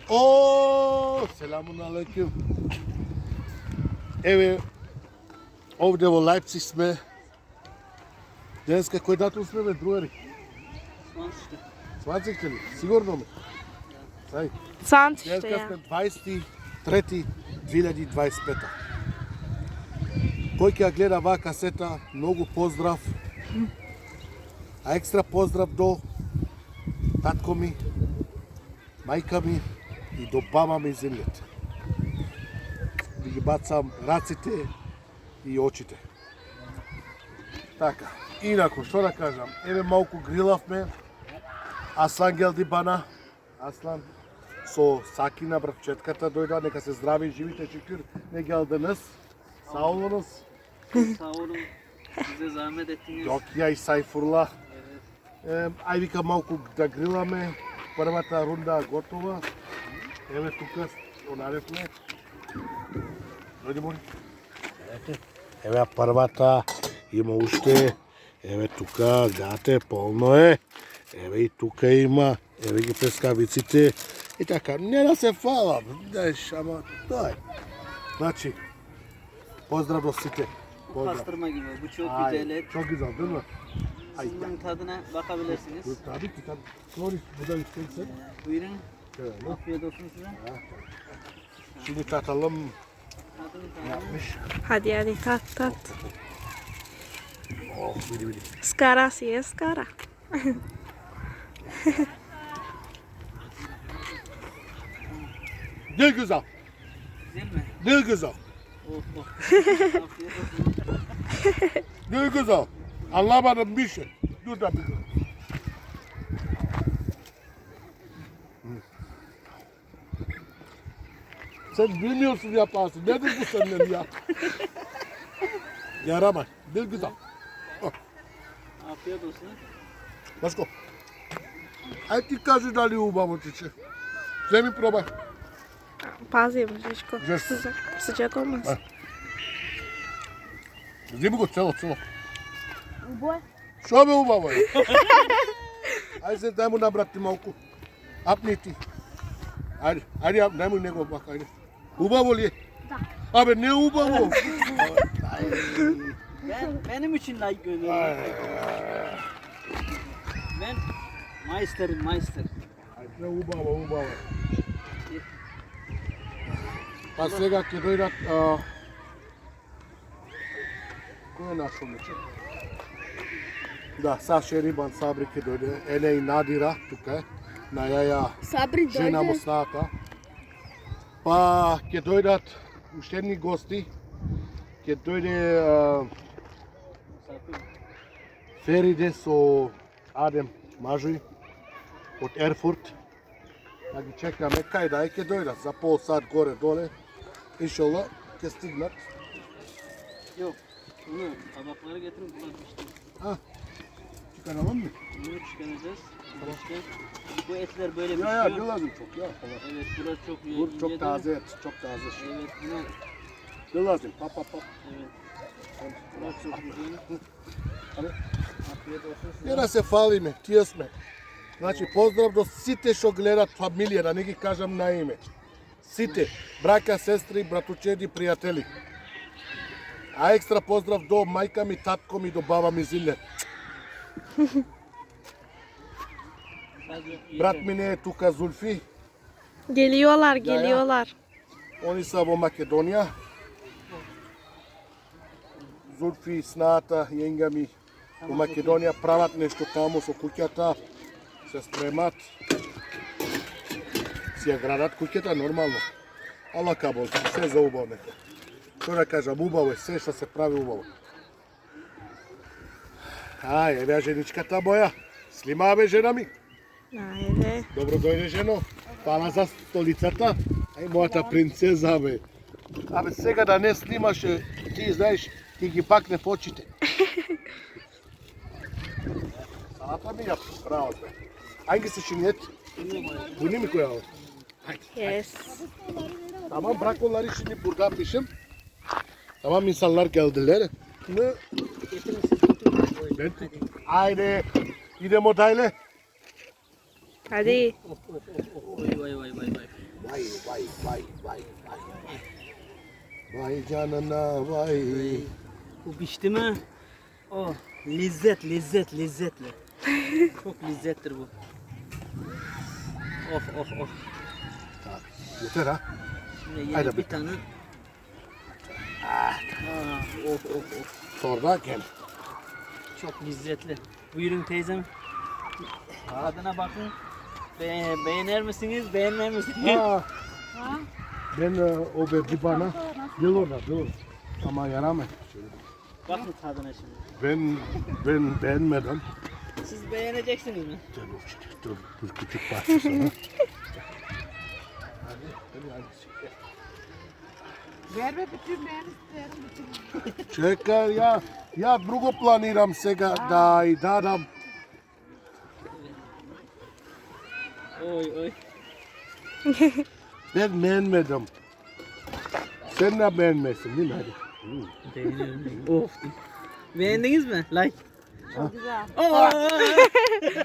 О, селамун алейкум. Еве, овде во Лајпциг сме. Денеска кој датум сме, бе, другари? Сванциште ли? Сигурно ме? Сај. Сванциште, Денеска ја. сме 23.2025. Кој ќе ја гледа ваа касета, многу поздрав. А екстра поздрав до татко ми, мајка ми и до баба ми земјата. Да ги бацам раците и очите. Така, инако, што да кажам, еве малку грилавме, Аслан Гелди бана, Аслан со Сакина, братчетката, дојда, нека се здрави и живите чекир, не гелденес, саулунус. Sağ olun. Bize zahmet ettiniz. Јокија и Сајфурла. Ај вика малку да гриламе, првата рунда готова. Еве тука онаревме. Дојди моли. Еве првата има уште. Еве тука, гледате, полно е. Еве и тука има. Еве ги пескавиците. И така, не да се фалам, знаеш, ама тој. Значи, поздрав до сите. Pozdrav. Pastırma gibi. Bu çok Ay, güzel et. çok güzel değil mi? Ay, Siz bunun tadına bakabilirsiniz. tabii ki tabii. Flori, bu da üstteyse. Buyurun. Şöyle. Afiyet olsun size. Şimdi tatalım Tadını ne tadını. yapmış. Hadi tat tat. Oh, bili bili. Skara si skara. Ne güzel, Güzel mi? ne güzel, Oh oh. Afiyet olsun. ne güzel. Anlamadım bir şey. Dur da bir. Sen bilmiyorsun yaparsın. Nedir bu senden ya? Yaramaz. Ne güzel. Afiyet olsun. Let's go. Aj ti kažu da li je ubavo čiče. Zemi probaj. Pazi Žiško. Žeško. Sıcak olmaz. Ha. Zemi go celo. Uboj. Što be ubavo je? Ajde se daj mu nabrati malku. Apni ti. Ajde, daj mu nego bak, ajde. Ubavo li je? Da. Abi ne ubavo? Benim için layık görüyorum. Ben Meister'im Meister. Ne ubavo. Pa сега ќе дојдат кој е нашо мече? Да, Саша Рибан Сабри ќе дојде, Ене и Надира тука е, на јаја Sabri жена му сната. Па ќе дојдат уште едни гости, ќе дојде Фериде со Адем Мажуј од Ерфурт. Да ги чекаме кај да ќе дојдат за пол сат горе-доле. Иншалла ќе стигнат. Yok. Bunu tabakları getirip bulaşmıştım. Ha. Çıkaralım mı? Bunu çıkaracağız. İşte bu etler böyle Ya pişiyor. ne lazım çok ya. Evet burası çok iyi. Bu çok taze et, çok taze. Evet bunu Ne lazım? Pa. evet. Burası çok güzel. Hadi. Afiyet olsun size. Не да се фалиме, тие сме. Значи поздрав до сите што гледат фамилија, да не ги кажам на име. Сите, браќа, сестри, братучеди, пријатели. А екстра поздрав до мајка ми, татко ми, до баба ми Зиле. Sadece Брат ми не е тука, Зульфи. Geliyorlar. Они са во Македонија. Зульфи, сната, јенга ми во Македонија прават нешто таму со куќата, се спремат, си ја градат куќата нормално. Ала кабол, се за убаво нека. Што да кажам, убаво е, се што се прави убаво. Ај, еве женичката моја, слима бе жена ми. Ajde. Добро дојде жено, фала за столицата. Ај, мојата принцеза бе. Абе, сега да не снимаше, ти знаеш, ти ги пакне в очите. Салата ми ја право бе. Ај ги се шинет. Буни ми која. Yes. Tamam bırak onları şimdi buradan pişim. Tamam insanlar geldiler. Ne? Ben haydi gidelim otayla. Hadi. Vay vay vay vay vay. Vay. Vay canına vay. Bu pişti mi? Oh, lezzetli. Çok lezzettir bu. Oh. Yeter ha. Şimdi yine Haydi bir be. tane. Oh. Sonra gel. Çok lezzetli. Buyurun teyzem. Tadına bakın. Beğenir misiniz, beğenmez misiniz? Ben o bir bana. Gel orada. Ama yaramaz. Bakın tadına şimdi. Ben beğenmedim. Siz beğeneceksiniz mi? Dur küçük parça sana. Verme bütün ben isterim bütün. Čekaj, ja drugo planiram сега da dadam. Oy. Ben beğenmedim. Sen de beğenmesin değil mi? Hadi. Beğeniyorum. Of. Beğendiniz mi? Like. Çok güzel.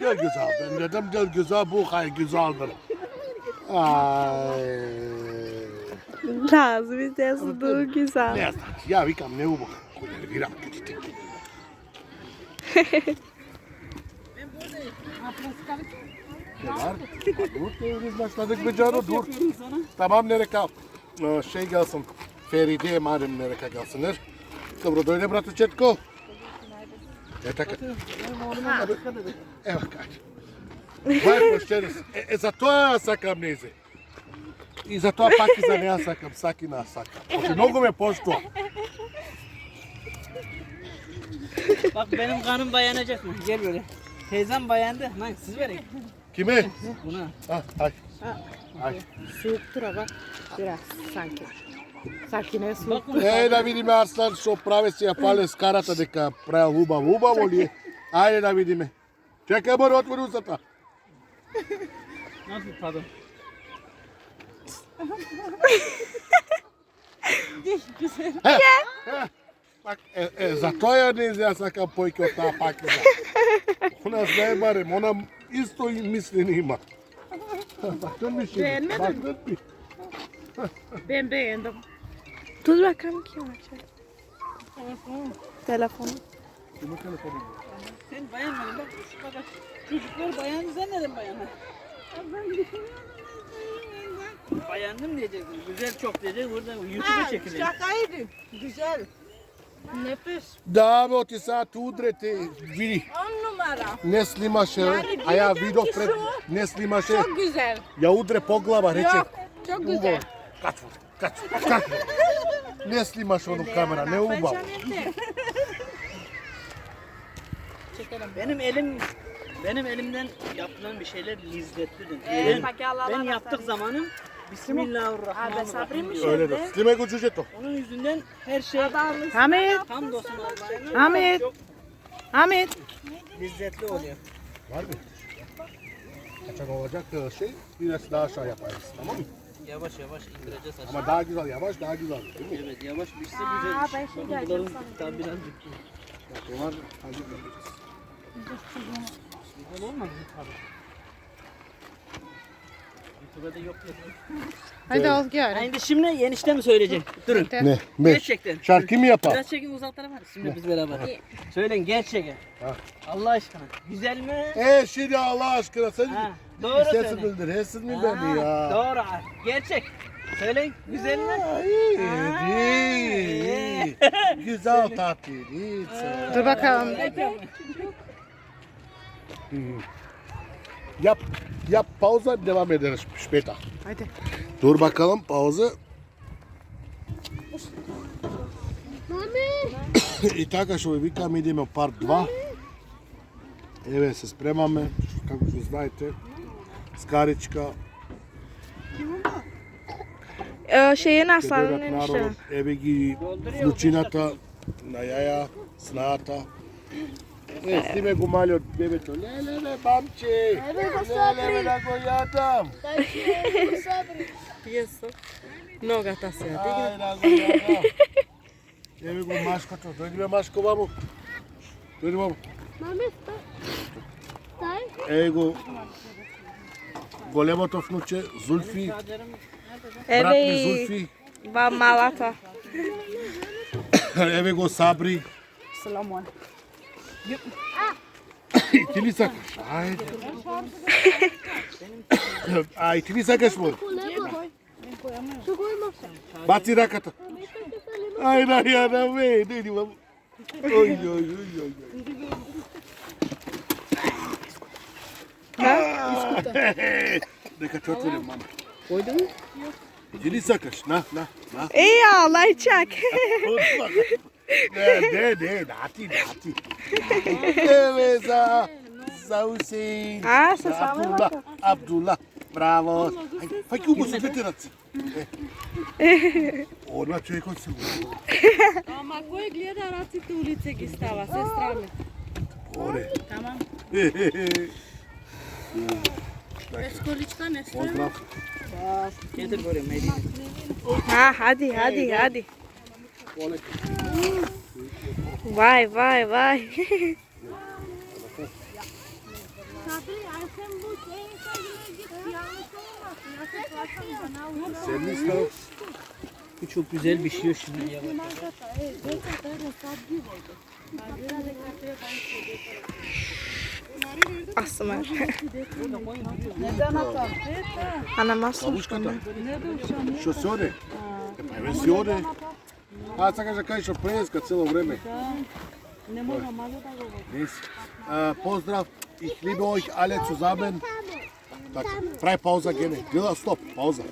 Gel güzel. Ben dedim gel güzel. Bu hay güzeldir. Ay. Lazım izliyorsun güzel. Ne znam. Ja vikam ne ubo. Viram. Dur biz başladık bir canı dur. Tamam nereka şey gelsin. Feride madem nereka gelsinler. Dobro dojde bratu Četko. Tako. Evo kaži. Vaj poštenost. Zato ja sakam nizi. I zato Pakizan ja sakam, Sakina sakam. Znači, mnogo me poštuva. Bak benim kanım bayanacak mı? Gel böyle. Teyzem bayandı. Lan siz verin. Kime? Buna. Ah, ay. Ay. Soğuktur ama biraz sanki. Sakine soğuk. Bakın. Da vidim ja Arslan što prave si ja pale s karata deka pravi lubav li je. Ajde da vidi me. Čekaj, moram otvori uzata. Nasıl tadı? Bak, zato ja nizi ja sakam pojke od ta Pakizan. Ona zna barem, ona isto misli nima. Baktın mı şimdi? Beğenmedin mi? Baktın mı? Ben beğendim. Dur bakalım kim açacak. Telefonu. Kimin telefonu? Sen bayanmadın bak. Bak. Çocuklar bayandı sen neden bayanmadın? Bayandım diyeceksin. Güzel çok diyecek. Burada YouTube'a çekilir. Şakaydı. Güzel. Nefis. Da, evo ti sad udrete, vidi, 10 numara. ne slimaše, Yani a ja vidite video ki pred, su- ne slimaše, Çok güzel. ja udre poglava, reče, Yok. Çok güzel. kaç. Ne slimaš onu kamera, ne ubav. Benim elimden yapılan bir şeyler lezzetlidir. Evet, Ben yaptık zamanım Bismillahirrahmanirrahim. Öyle de, slime go to. Onun yüzünden her şey Hamit. hamdolsun Allah'ına Ahmet. çok Hamit. lezzetli oluyor. Var mı? Kaçak olacak şey, biraz daha aşağı yaparız, tamam mı? Yavaş yavaş indireceğiz aşağı. Ama daha güzel, yavaş daha güzel, değil mi? Evet yavaş pişse güzelmiş. Bakın bunların daha biraz bitti. Bak, onlar hazır yapacağız. Güzel olmaz mı? Tabii. YouTube'da yok ya. Hadi ol gör. Aynı şimdi enişte mi söyleyecek? Durun. Ne? Ne? Gerçekten. Şarkı mı yapar? Biraz çekin uzak tarafa. Şimdi biz beraber. Söyleyin gerçekten. Ha. Allah aşkına. Güzel mi? Şimdi Allah aşkına sen Ha, doğru sesi söyle. bildir, hesin mi Ha, beni ya? Doğru. Gerçek. Söyleyin. Güzel mi? İyi. Güzel tatil, iyi. Dur bakalım. Yap pauza devam ederiz später. Hadi. Dur bakalım pauza. I така što vikam idemo part 2. Evo se spremame, kako što znajte. Skarička, Şeyin Keberat aslanın enişte. narod, evi gi vrućinata, na jaja, snata. S time go malo od bebeto. Ne, bamče. Ne, da go jadam. Jesu. Noga ta se. Aj, da go jadam. Evo go Maško to. Dojdi me Maško vamo. Dojdi vamo. Evo go големото внуче, Зульфи, брат Еве ми и Зульфи, ба малата. еве го Сабри. Саламон. И ти ли сакаш? Ајде. Ај, ти ли сакаш мој? Баци раката. Ај, на ја, на ме, не ни мам. Ој, ој, ој, ој. Нека те отворим, мама. Koydun mu? Ти ли сакаш? На. Еја, лајчак. Не, дати. Еве за Усейн. А, се само Абдула, браво. Ајде, фаќи убо со двете раце. Одма човекот се го. Ама кој гледа раците улице ги става, сестра ми. Оре. Тамам. Така, Количка не стои. поздрав. Getir böyle Medine. А, хади. Вај. Седни став. Bu çok güzel pişiyor şimdi yavaş. Асмар. Neden atar? Анама слушна. Бабушката. Што се оде? Еве си оде. Сакаш да кажеш што преска цело време. Ne mora malo da govori. Нес. Поздрав. Ich liebe euch alle zusammen. Така, прави пауза, Гене. Гледа, стоп, пауза.